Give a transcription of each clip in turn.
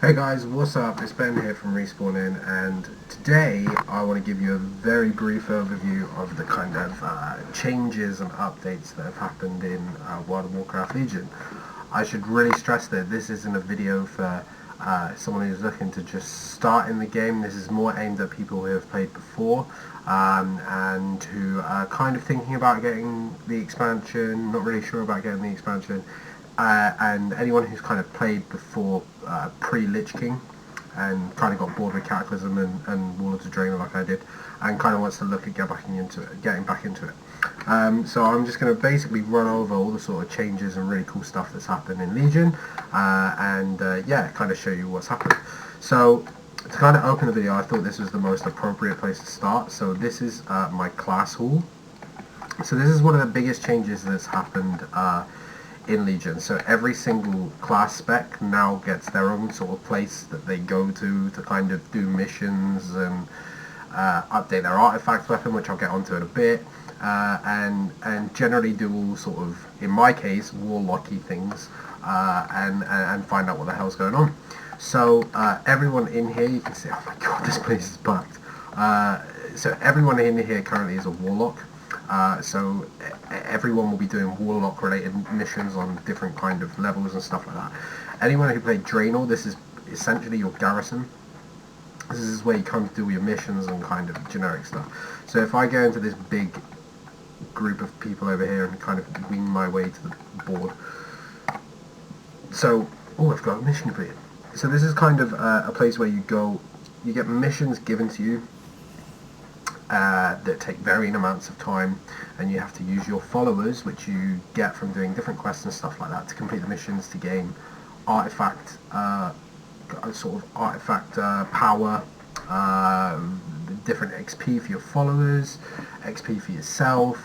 Hey guys, what's up? It's Ben here from Respawning, and today I want to give you a very brief overview of the kind of changes and updates that have happened in World of Warcraft Legion. I should really stress that this isn't a video for someone who's looking to just start in the game. This is more aimed at people who have played before and who are kind of thinking about getting the expansion, not really sure about getting the expansion, and anyone who's kind of played before pre-Lich King and kind of got bored with Cataclysm and Wall of the Draenor like I did, and kind of wants to look at getting back into it. So I'm just going to basically run over all the sort of changes and really cool stuff that's happened in Legion, and yeah, kind of show you what's happened. So to kind of open the video, I thought this was the most appropriate place to start. So this is my class hall. So this is one of the biggest changes that's happened in Legion. So every single class spec now gets their own sort of place that they go to kind of do missions and update their artifact weapon, which I'll get onto in a bit, and generally do all sort of, in my case, warlocky things, and find out what the hell's going on. So everyone in here, you can see, oh my god, this place is packed. So everyone in here currently is a warlock. So everyone will be doing warlock related missions on different kind of levels and stuff like that. Anyone who played Draenor, this is essentially your garrison. This is where you come to do your missions and kind of generic stuff. So if I go into this big group of people over here and kind of wing my way to the board. So, oh, I've got a mission completed. So this is kind of a place where you go, you get missions given to you that take varying amounts of time, and you have to use your followers, which you get from doing different quests and stuff like that, to complete the missions to gain artifact, sort of artifact power, different XP for your followers, XP for yourself,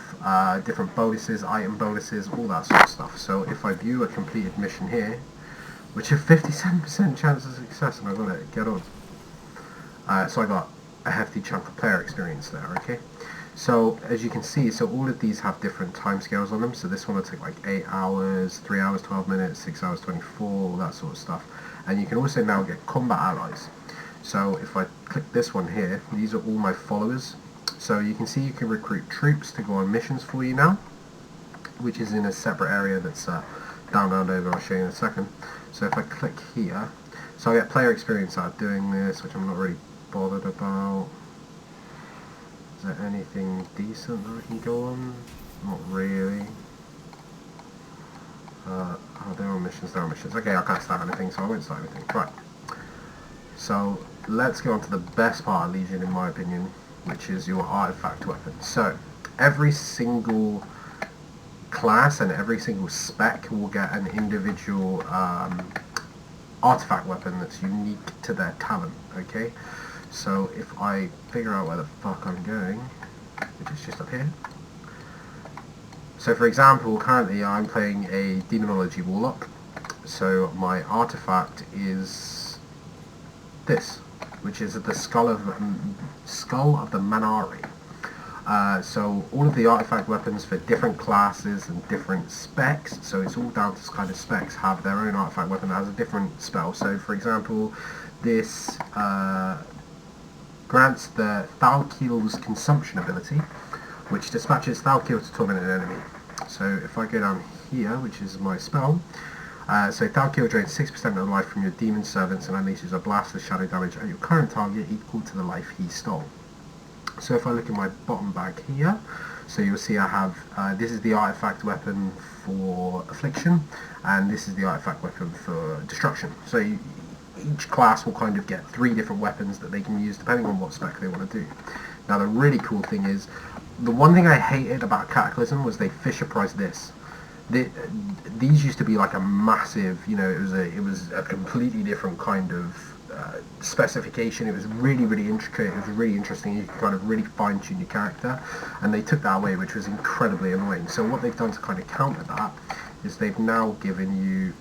different bonuses, item bonuses, all that sort of stuff. So if I view a completed mission here, which has 57% chance of success, and I got it, get on. So I got a hefty chunk of player experience there, okay? So as you can see, so all of these have different timescales on them. So this one will take like 8 hours, 3 hours, 12 minutes, 6 hours, 24, all that sort of stuff. And you can also now get combat allies. So if I click this one here, these are all my followers. So you can see you can recruit troops to go on missions for you now, which is in a separate area that's down over, I'll show you in a second. So if I click here, so I get player experience out of doing this, which I'm not really bothered about. Is there anything decent that I can go on? Not really. Oh, there are missions, there are missions. Okay, I can't start anything, so I won't start anything. Right. So, let's go on to the best part of Legion, in my opinion, which is your artifact weapon. So, every single class and every single spec will get an individual artifact weapon that's unique to their talent, okay? So if I figure out where the fuck I'm going, which is just up here. So for example, currently I'm playing a Demonology Warlock. So my artifact is this, which is the Skull of the Manari. So all of the artifact weapons for different classes and different specs, so it's all down to kind of specs, have their own artifact weapon that has a different spell. So for example, this grants the Thalkeel's Consumption ability, which dispatches Thalkeel to torment an enemy. So if I go down here, which is my spell, so Thalkeel drains 6% of life from your demon servants and unleashes a blast of shadow damage at your current target equal to the life he stole. So if I look at my bottom bag here, so you'll see I have, this is the artifact weapon for Affliction, and this is the artifact weapon for Destruction. So each class will kind of get 3 different weapons that they can use depending on what spec they want to do. Now the really cool thing is, the one thing I hated about Cataclysm was they Fisher-priced this. These used to be like a massive, you know, it was a completely different kind of specification. It was really, really intricate. It was really interesting. You could kind of really fine-tune your character, and they took that away, which was incredibly annoying. So what they've done to kind of counter that is they've now given you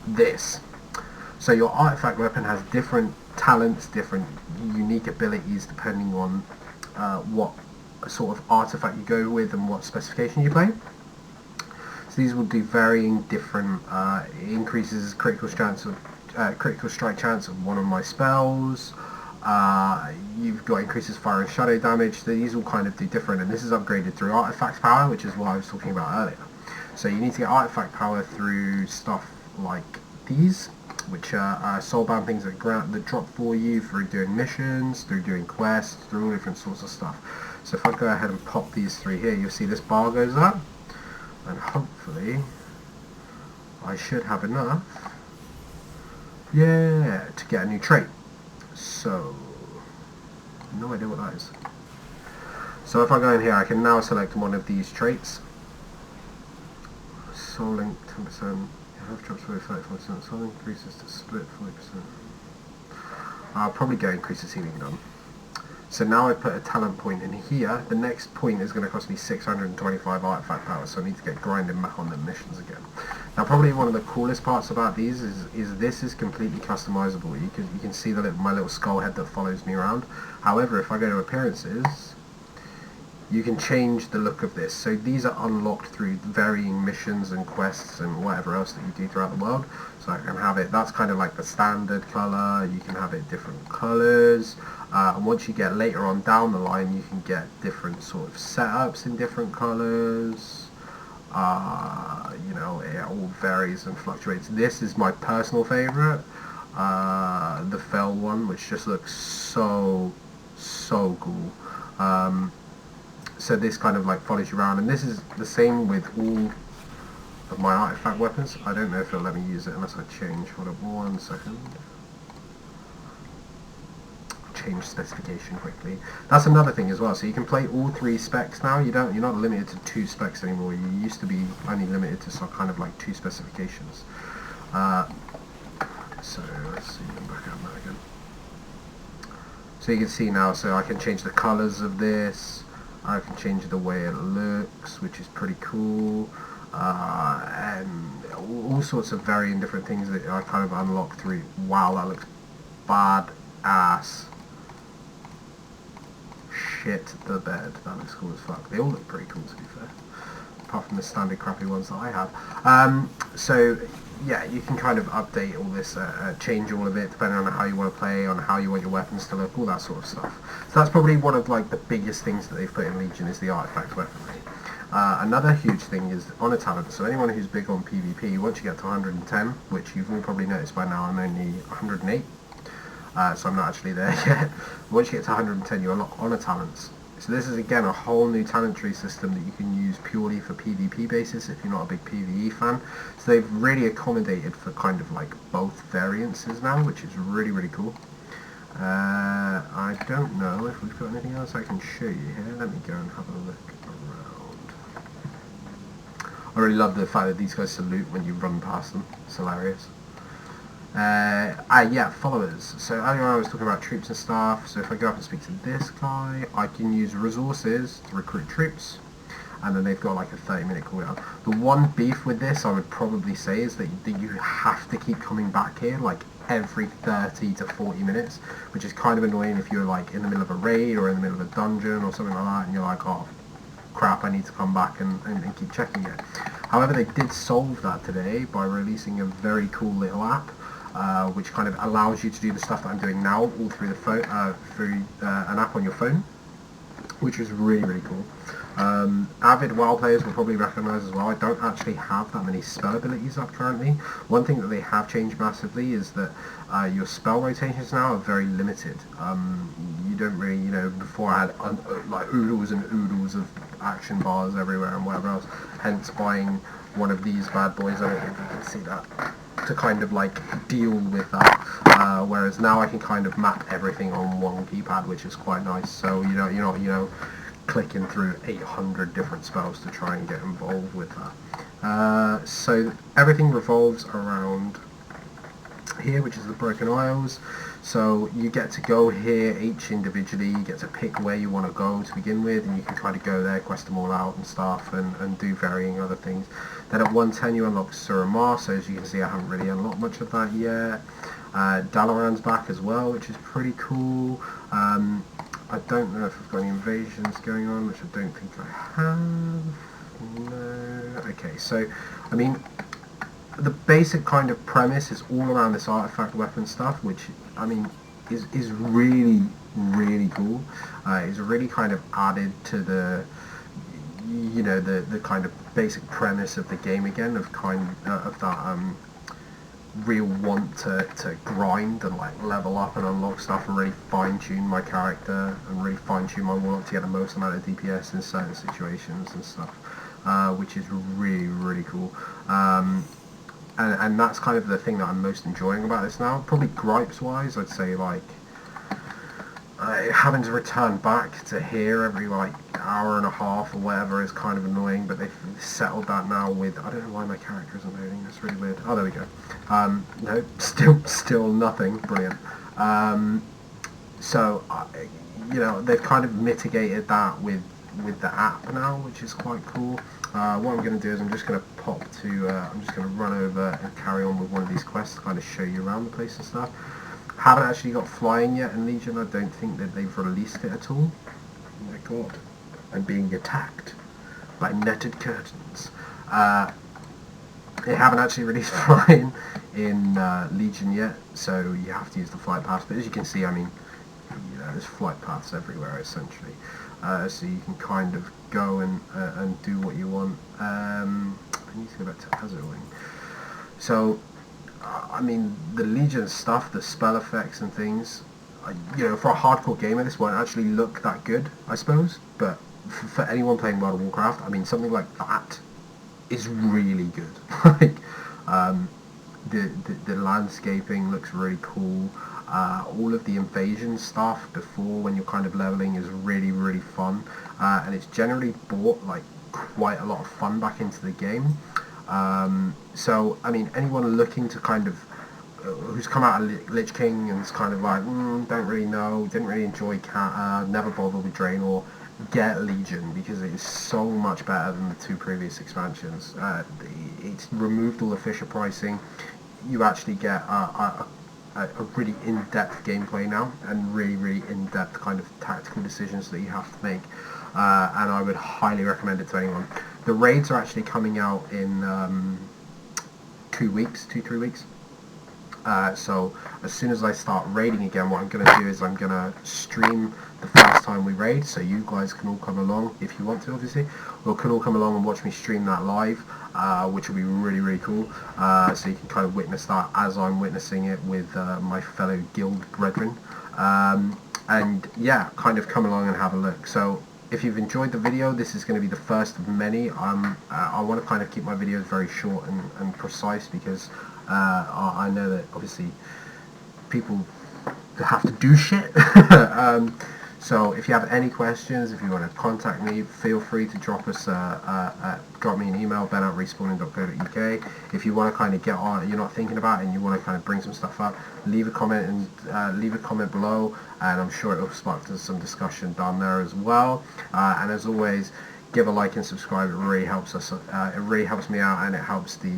this. So your artifact weapon has different talents, different unique abilities depending on what sort of artifact you go with and what specification you play. So these will do varying different increases critical chance of critical strike chance of one of my spells. You've got increases fire and shadow damage. These all kind of do different, and this is upgraded through artifact power, which is what I was talking about earlier. So you need to get artifact power through stuff like these, which are soulbound things that drop for you through doing missions, through doing quests, through all different sorts of stuff. So if I go ahead and pop these three here, you'll see this bar goes up, and hopefully I should have enough, yeah, to get a new trait. So, no idea what that is. So if I go in here, I can now select one of these traits. Soul link 10%, health drops for 35%, soul increases to split 40%. I'll probably go increases healing done. So now I put a talent point in here. The next point is going to cost me 625 artifact power, so I need to get grinding back on the missions again. Now probably one of the coolest parts about these is this is completely customizable. You can see my little skull head that follows me around. However, if I go to appearances, you can change the look of this. So these are unlocked through varying missions and quests and whatever else that you do throughout the world. So I can have it, that's kind of like the standard colour, you can have it different colours, and once you get later on down the line you can get different sort of setups in different colours. You know, it all varies and fluctuates. This is my personal favourite, the fell one, which just looks so cool. So this kind of like follows you around, and this is the same with all of my artifact weapons. I don't know if it'll let me use it unless I change. Hold up 1 second. Change specification quickly. That's another thing as well. So you can play all 3 specs now. You're not limited to 2 specs anymore. You used to be only limited to some kind of like 2 specifications. So let's see, I'm back out now again. So you can see now. So I can change the colours of this. I can change the way it looks, which is pretty cool, and all sorts of varying different things that I kind of unlock through. Wow, that looks bad ass. Shit the bed. That looks cool as fuck. They all look pretty cool, to be fair, apart from the standard crappy ones that I have. So yeah, you can kind of update all this, change all of it depending on how you want to play, on how you want your weapons to look, all that sort of stuff. So that's probably one of like the biggest things that they've put in Legion is the artifact weaponry. Another huge thing is honor talent. So anyone who's big on PvP, once you get to 110, which you've all probably noticed by now, I'm only 108, so I'm not actually there yet. Once you get to 110, you unlock honor talents. So this is again a whole new talent tree system that you can use purely for PvP basis if you're not a big PvE fan. So they've really accommodated for kind of like both variances now, which is really cool. I don't know if we've got anything else I can show you here. Let me go and have a look around. I really love the fact that these guys salute when you run past them. It's hilarious. Yeah, followers. So earlier on I was talking about troops and stuff. So if I go up and speak to this guy, I can use resources to recruit troops, and then they've got like a 30-minute cooldown. The one beef with this I would probably say is that you have to keep coming back here like every 30 to 40 minutes, which is kind of annoying if you're like in the middle of a raid or in the middle of a dungeon or something like that, and you're like, oh crap, I need to come back and keep checking it. However, they did solve that today by releasing a very cool little app, which kind of allows you to do the stuff that I'm doing now all through the phone, through an app on your phone, which is really cool. Avid WoW players will probably recognise as well, I don't actually have that many spell abilities up currently. One thing that they have changed massively is that your spell rotations now are very limited. You don't really, you know, before I had like oodles and oodles of action bars everywhere and whatever else, hence buying one of these bad boys, I don't think you can see that, to kind of like deal with that, whereas now I can kind of map everything on one keypad, which is quite nice. So you're not clicking through 800 different spells to try and get involved with that. So everything revolves around here, which is the Broken Isles. So you get to go here each individually, you get to pick where you want to go to begin with, and you can kind of go there, quest them all out and stuff, and do varying other things. Then at 110 you unlock Suramar, so as you can see I haven't really unlocked much of that yet. Dalaran's back as well, which is pretty cool. I don't know if I've got any invasions going on, which I don't think I have. No. Okay, so I mean, the basic kind of premise is all around this artifact weapon stuff, which I mean is really really cool. It's really kind of added to the the kind of basic premise of the game again, of that real want to grind and like level up and unlock stuff and really fine tune my character and really fine tune my warlock to get the most amount of DPS in certain situations and stuff, which is really really cool. And that's kind of the thing that I'm most enjoying about this now. Probably gripes wise, I'd say like having to return back to here every like hour and a half or whatever is kind of annoying, but they've settled that now with, I don't know why my character isn't loading, that's really weird. Oh, there we go. No, still nothing. Brilliant. So they've kind of mitigated that with the app now, which is quite cool. What I'm going to do is I'm just going to I'm just going to run over and carry on with one of these quests to kind of show you around the place and stuff. Haven't actually got flying yet in Legion. I don't think that they've released it at all. Oh my god. I'm being attacked by netted curtains. They haven't actually released flying in Legion yet, so you have to use the flight paths. But as you can see, I mean, there's flight paths everywhere essentially. So you can kind of go and do what you want. I need to go back to Azurwing. So I mean, the Legion stuff, the spell effects and things, for a hardcore gamer, this won't actually look that good, I suppose. But for anyone playing World of Warcraft, I mean, something like that is really good. Like, the landscaping looks really cool. All of the invasion stuff before when you're kind of leveling is really really fun, and it's generally brought like quite a lot of fun back into the game. So I mean, anyone looking to kind of who's come out of Lich King and is kind of like don't really know, didn't really enjoy never bothered with Draenor, get Legion because it is so much better than the two previous expansions. It's removed all the Fisher pricing. You actually get a really in-depth gameplay now, and really really in-depth kind of tactical decisions that you have to make, and I would highly recommend it to anyone. The raids are actually coming out in 2 weeks, 2-3 weeks. So as soon as I start raiding again, what I'm going to do is I'm going to stream the first time we raid, so you guys can all come along if you want to, obviously, or can all come along and watch me stream that live, which will be really really cool. So you can kind of witness that as I'm witnessing it with my fellow guild brethren, and yeah, kind of come along and have a look. So if you've enjoyed the video, this is going to be the first of many. I want to kind of keep my videos very short and precise because I know that obviously people have to do shit. So if you have any questions, if you want to contact me, feel free to drop me an email, ben@respawning.co.uk. If you want to kind of get on, you're not thinking about it and you want to kind of bring some stuff up, leave a comment below, and I'm sure it will spark some discussion down there as well. And as always, give a like and subscribe. It really helps us. It really helps me out, and it helps the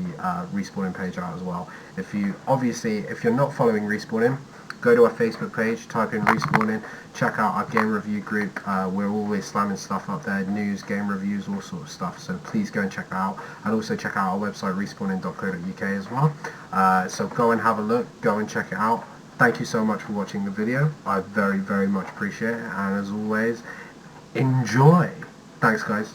Respawning page out as well. If you're not following Respawning, go to our Facebook page, type in Respawning, check out our game review group. We're always slamming stuff up there, news, game reviews, all sorts of stuff, so please go and check that out. And also check out our website, respawning.co.uk as well. So go and have a look, go and check it out. Thank you so much for watching the video. I very, very much appreciate it, and as always, enjoy. Thanks guys.